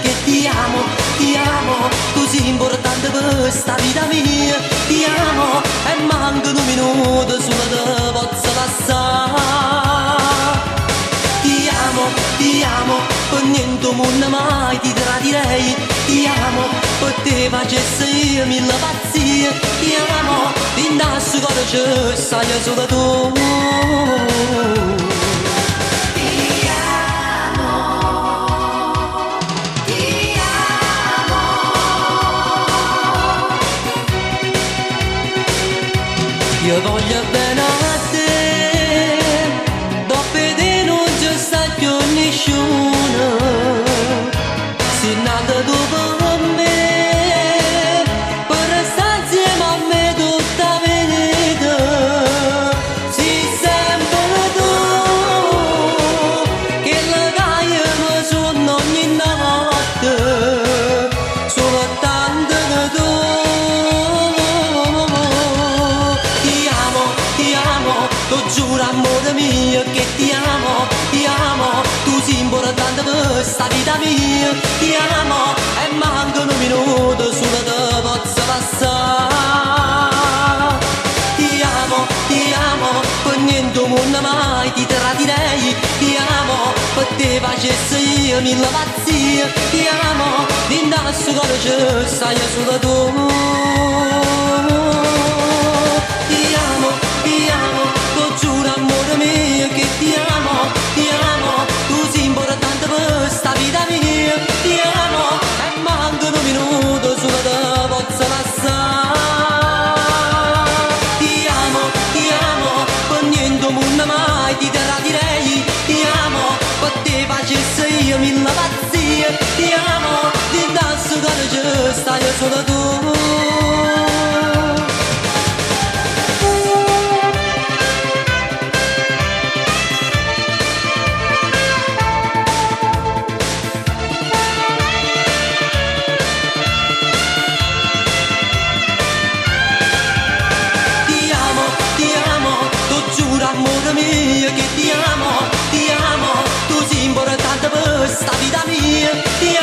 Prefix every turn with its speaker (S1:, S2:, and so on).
S1: che ti amo, tu sei importante per sta vita mia, ti amo e manca un minuto solo te posso passare. Ti amo, per niente mondo mai ti tradirei, ti amo, per te facessi io mille pazzie, ti amo, in questo cuore c'è sai solo tu. Io voglio bene a te, dopo te non ci sta più nessuno, sei nato dopo me, per restare insieme a me tutta la vita, sei sempre tu, che la caia mi sono ogni notte, soltanto che tu. Lo giuro amore mio che ti amo, tu sei importante per sta vita mia, ti amo e manca un minuto solo te posso passare. Ti amo, per niente mondo mai ti tradirei, ti amo, per te facessi io mille pazzie, ti amo, in questo cuore c'è stai solo tu. Ti amo, lo giuro amore mio che ti amo, tu sei importante per sta vita mia, ti amo e manca un minuto solo te posso passare. Ti amo, per niente mondo mai ti tradirei, ti amo, per te facessi io mille pazzie, ti amo, in questo cuore c'è stai solo tu. Amore mio che ti amo, tu sei importante per sta vita mia, ti